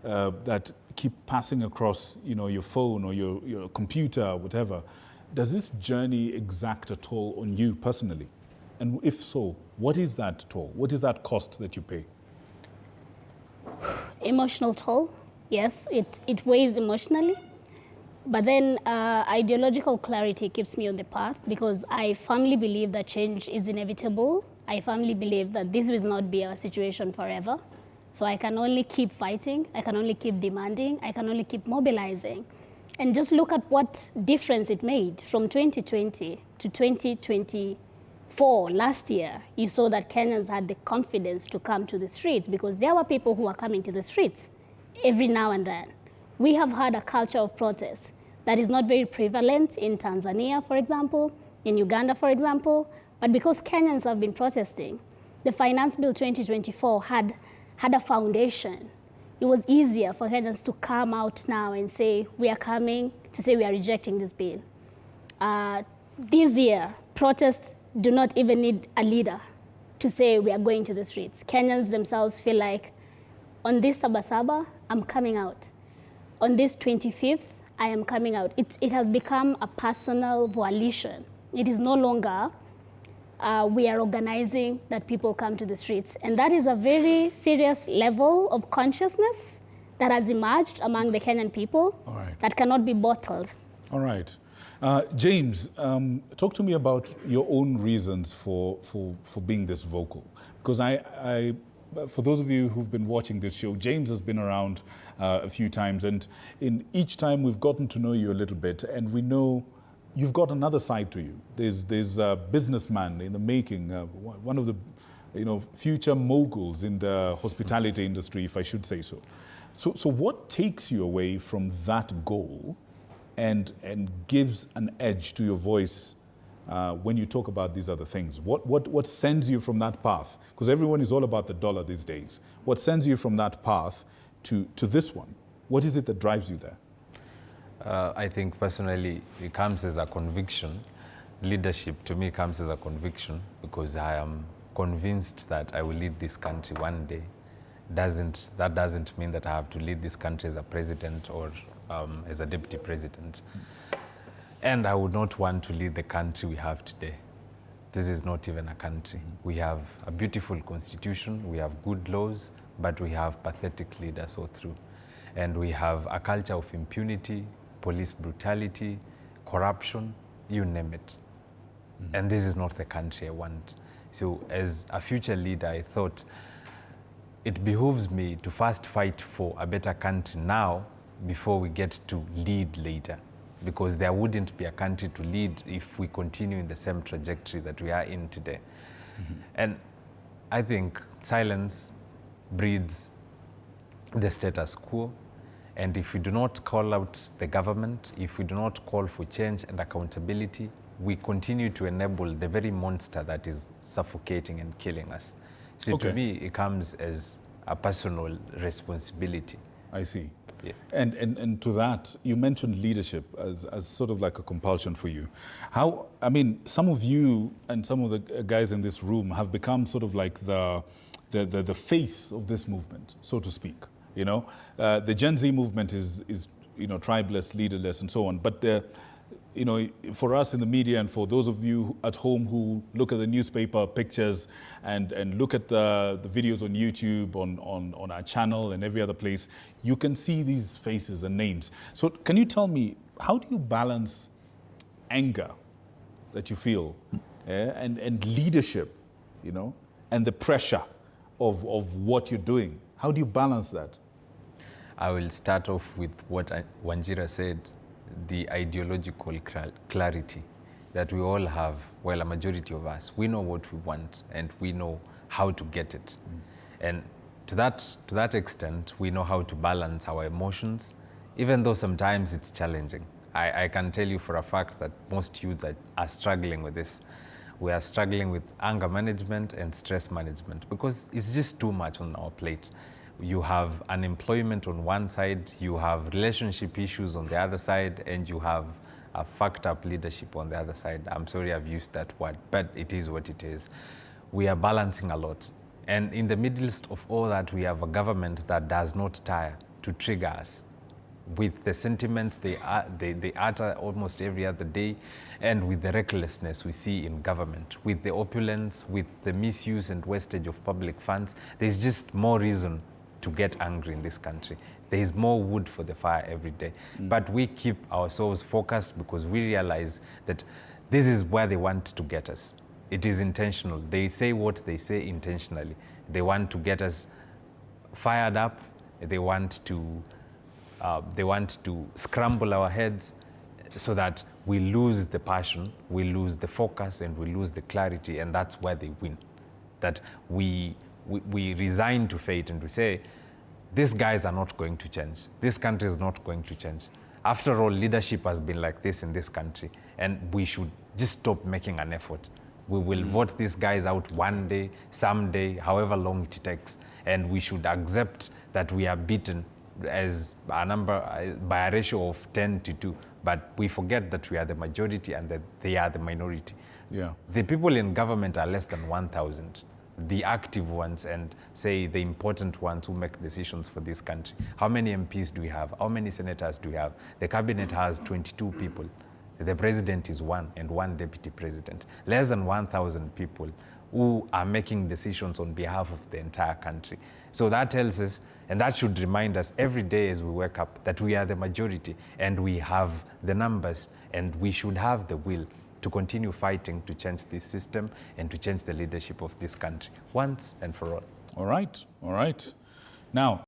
that keep passing across, your phone or your computer, whatever. Does this journey exact a toll on you personally? And if so, what is that toll? What is that cost that you pay? Emotional toll, yes, it weighs emotionally. But then ideological clarity keeps me on the path because I firmly believe that change is inevitable. I firmly believe that this will not be our situation forever. So I can only keep fighting, I can only keep demanding, I can only keep mobilizing. And just look at what difference it made from 2020 to 2024, last year. You saw that Kenyans had the confidence to come to the streets because there were people who were coming to the streets every now and then. We have had a culture of protest that is not very prevalent in Tanzania, for example, in Uganda, for example, but because Kenyans have been protesting, the Finance Bill 2024 had a foundation. It was easier for Kenyans to come out now and say, we are coming, to say we are rejecting this bill. This year, protests do not even need a leader to say we are going to the streets. Kenyans themselves feel like, on this Sabasaba, I'm coming out. On this 25th, I am coming out. It has become a personal volition. It is no longer we are organizing that people come to the streets. And that is a very serious level of consciousness that has emerged among the Kenyan people. All right. That cannot be bottled. All right. James, talk to me about your own reasons for being this vocal. Because for those of you who've been watching this show, James has been around a few times, and in each time we've gotten to know you a little bit, and we know you've got another side to you. There's a businessman in the making, one of the future moguls in the hospitality industry, if I should say so. So what takes you away from that goal and gives an edge to your voice when you talk about these other things? What sends you from that path? Because everyone is all about the dollar these days. What sends you from that path to this one? What is it that drives you there? I think personally it comes as a conviction. Leadership to me comes as a conviction because I am convinced that I will lead this country one day. That doesn't mean that I have to lead this country as a president or as a deputy president. And I would not want to lead the country we have today. This is not even a country. We have a beautiful constitution, we have good laws, but we have pathetic leaders all through. And we have a culture of impunity, police brutality, corruption, you name it. And this is not the country I want. So as a future leader, I thought it behooves me to first fight for a better country now before we get to lead later. Because there wouldn't be a country to lead if we continue in the same trajectory that we are in today. And I think silence breeds the status quo. And if we do not call out the government, if we do not call for change and accountability, we continue to enable the very monster that is suffocating and killing us. So to me, it comes as a personal responsibility. I see. Yeah. And to that, you mentioned leadership as sort of like a compulsion for you. Some of you and some of the guys in this room have become sort of like the face of this movement, so to speak. The Gen Z movement is tribeless, leaderless, and so on. But for us in the media and for those of you at home who look at the newspaper pictures and look at the videos on YouTube, on our channel and every other place, you can see these faces and names. So can you tell me, how do you balance anger that you feel and leadership, and the pressure of what you're doing? How do you balance that? I will start off with what Wanjira said, the ideological clarity that we all have. Well, a majority of us, we know what we want and we know how to get it. And to that extent, we know how to balance our emotions, even though sometimes it's challenging. I can tell you for a fact that most youths are struggling with this. We are struggling with anger management and stress management because it's just too much on our plate. You have unemployment on one side, you have relationship issues on the other side, and you have a fucked up leadership on the other side. I'm sorry I've used that word, but it is what it is. We are balancing a lot. And in the midst of all that, we have a government that does not tire to trigger us with the sentiments they utter almost every other day, and with the recklessness we see in government, with the opulence, with the misuse and wastage of public funds. There's just more reason to get angry in this country. There is more wood for the fire every day. But we keep ourselves focused because we realize that this is where they want to get us. It is intentional. They say what they say intentionally. They want to get us fired up. They want to scramble our heads so that we lose the passion, we lose the focus, and we lose the clarity, and that's where they win. That we resign to fate and we say, these guys are not going to change. This country is not going to change. After all, leadership has been like this in this country, and we should just stop making an effort. We will vote these guys out one day, someday, however long it takes, and we should accept that we are beaten as a number by a ratio of 10-2, but we forget that we are the majority and that they are the minority. Yeah. The people in government are less than 1,000, the active ones and say the important ones who make decisions for this country. How many MPs do we have? How many senators do we have? The cabinet has 22 people. The president is one and one deputy president. Less than 1,000 people who are making decisions on behalf of the entire country. So that tells us, and that should remind us every day as we wake up, that we are the majority and we have the numbers and we should have the will to continue fighting to change this system and to change the leadership of this country once and for all. All right, all right. Now,